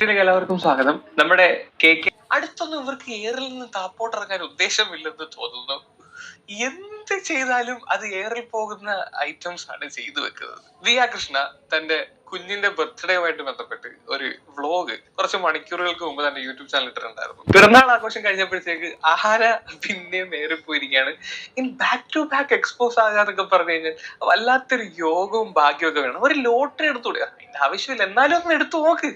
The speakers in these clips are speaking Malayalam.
എല്ലാവർക്കും സ്വാഗതം. നമ്മുടെ അടുത്തൊന്നും ഇവർക്ക് എയറിൽ നിന്ന് താപ്പോട്ടിറക്കാൻ ഉദ്ദേശമില്ലെന്ന് തോന്നുന്നു. എന്ത് ചെയ്താലും അത് എയറിൽ പോകുന്ന ഐറ്റംസ് ആണ് ചെയ്തു വെക്കുന്നത്. ദിയ കൃഷ്ണ തന്റെ കുഞ്ഞിന്റെ ബർത്ത്ഡേയുമായിട്ട് ബന്ധപ്പെട്ട് ഒരു വ്ളോഗ് കുറച്ച് മണിക്കൂറുകൾക്ക് മുമ്പ് തന്നെ യൂട്യൂബ് ചാനൽ ഇട്ടിട്ടുണ്ടായിരുന്നു. പിറന്നാൾ ആഘോഷം കഴിഞ്ഞപ്പോഴത്തേക്ക് ആഹാര പിന്നെയും ഏറിപ്പോയിരിക്കുകയാണ്. In back to back expose ആകാന്നൊക്കെ പറഞ്ഞു കഴിഞ്ഞാൽ വല്ലാത്തൊരു യോഗവും ഭാഗ്യവും ഒക്കെ വേണം. ഒരു ലോട്ടറി എടുത്തുകൂടെ? അതിന്റെ ആവശ്യമില്ല, എന്നാലും ഒന്ന് എടുത്തു നോക്ക്,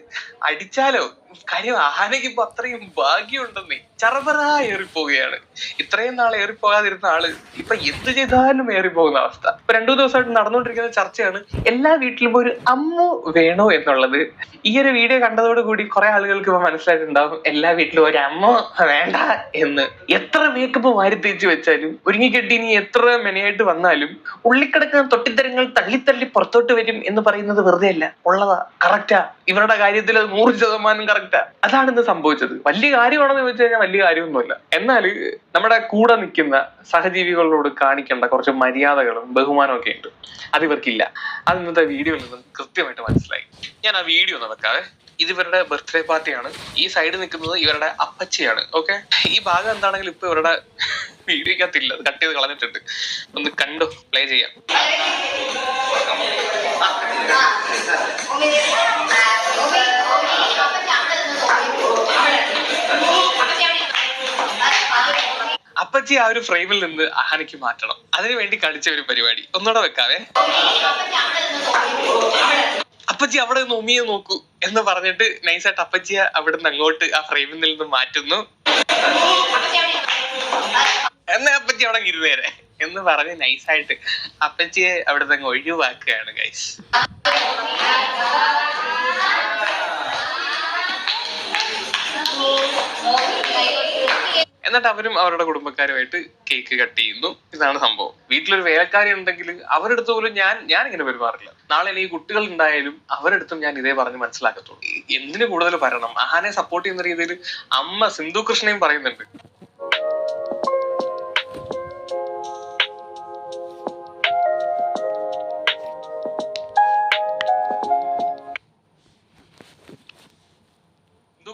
അടിച്ചാലോ. കാര്യം ആനയ്ക്ക് ഇപ്പൊ അത്രയും ഭാഗ്യം ഉണ്ടെന്നേ. ചറപറ ഏറിപ്പോവുകയാണ്. ഇത്രയും നാൾ ഏറിപ്പോകാതിരുന്ന ആള് ഇപ്പൊ എന്ത് ചെയ്താലും ഏറിപ്പോകുന്ന അവസ്ഥ. ഇപ്പൊ 2 ദിവസമായിട്ട് നടന്നുകൊണ്ടിരിക്കുന്ന ചർച്ചയാണ് എല്ലാ വീട്ടിലും ഒരു അമ്മു വേണോ എന്നുള്ളത്. ഈ ഒരു വീഡിയോ കണ്ടതോടുകൂടി കുറെ ആളുകൾക്ക് ഇപ്പൊ മനസ്സിലായിട്ടുണ്ടാവും എല്ലാ വീട്ടിലും ഒരു അമ്മ വേണ്ട എന്ന്. എത്ര മേക്കപ്പ് വാരി തേച്ച് വെച്ചാലും ഒരുങ്ങിക്കെട്ടി ഇനി എത്ര മെനയായിട്ട് വന്നാലും ഉള്ളിക്കിടക്കുന്ന തൊട്ടിത്തരങ്ങൾ തള്ളി പുറത്തോട്ട് വരും എന്ന് പറയുന്നത് വെറുതെ അല്ല, ഉള്ളതാ, കറക്റ്റാ. ഇവരുടെ കാര്യത്തിൽ 100% കറക്റ്റാ. അതാണ് ഇന്ന് സംഭവിച്ചത്. വലിയ കാര്യമാണെന്ന് ചോദിച്ചു കഴിഞ്ഞാൽ വലിയ കാര്യമൊന്നുമില്ല. എന്നാൽ നമ്മുടെ കൂടെ നിൽക്കുന്ന സഹജീവികളോട് കാണിക്കേണ്ട കുറച്ച് മര്യാദകളും ബഹുമാനവും ഒക്കെ ഉണ്ട്, അത് ഇവർക്കില്ല. അത് ഇന്നത്തെ വീഡിയോയിൽ നിന്നും കൃത്യമായിട്ട് മനസ്സിലായി. ഞാൻ ആ വീഡിയോ ഒന്ന് വെക്കാവേ. ഇത് ഇവരുടെ ബർത്ത്ഡേ പാർട്ടിയാണ്. ഈ സൈഡ് നിൽക്കുന്നത് ഇവരുടെ അപ്പച്ചിയാണ്. ഓക്കെ, ഈ ഭാഗം എന്താണെങ്കിലും ഇപ്പൊ ഇവരുടെ വീഡിയോക്കകത്തില്ല, അത് കട്ട് ചെയ്ത് കളഞ്ഞിട്ടുണ്ട്. ഒന്ന് കണ്ടു പ്ലേ ചെയ്യാം. അപ്പച്ചി ആ ഒരു ഫ്രെയിമിൽ നിന്ന് ആനയ്ക്ക് മാറ്റണം. അതിനുവേണ്ടി കളിച്ച ഒരു പരിപാടി ഒന്നുകൂടെ വെക്കാവേ. അപ്പച്ചി അവിടെ നിന്ന് ഉമ്മിയെ നോക്കൂ എന്ന് പറഞ്ഞിട്ട് നൈസായിട്ട് അപ്പച്ചിയെ അവിടെ നിന്ന് അങ്ങോട്ട് ആ ഫ്രെയിമിൽ നിന്ന് മാറ്റുന്നു. എന്നാ അപ്പച്ചി അവിടെ ഇരുന്നേരെ എന്ന് പറഞ്ഞ് നൈസായിട്ട് അപ്പച്ചിയെ അവിടെ നിന്ന് ഒഴിവാക്കുകയാണ് ഗൈസ്. എന്നിട്ട് അവരും അവരുടെ കുടുംബക്കാരുമായിട്ട് കേക്ക് കട്ട് ചെയ്യുന്നു. ഇതാണ് സംഭവം. വീട്ടിലൊരു വേലക്കാരി ഉണ്ടെങ്കിൽ അവരുടെ അടുത്ത് പോലും ഞാൻ ഇങ്ങനെ പെരുമാറില്ല. നാളെ ഈ കുട്ടികൾ ഉണ്ടായാലും അവരുടെ അടുത്തും ഞാൻ ഇതേ പറഞ്ഞ് മനസ്സിലാക്കത്തുള്ളൂ. എന്തിനു കൂടുതൽ പറയണം? ആഹാനെ സപ്പോർട്ട് ചെയ്യുന്ന രീതിയിൽ അമ്മ സിന്ധു കൃഷ്ണയും പറയുന്നുണ്ട്.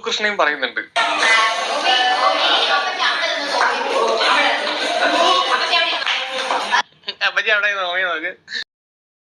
കൃഷ്ണയും പറയുന്നുണ്ട്. അപ്പച്ചി അവിടെ നോക്കി നോക്ക്.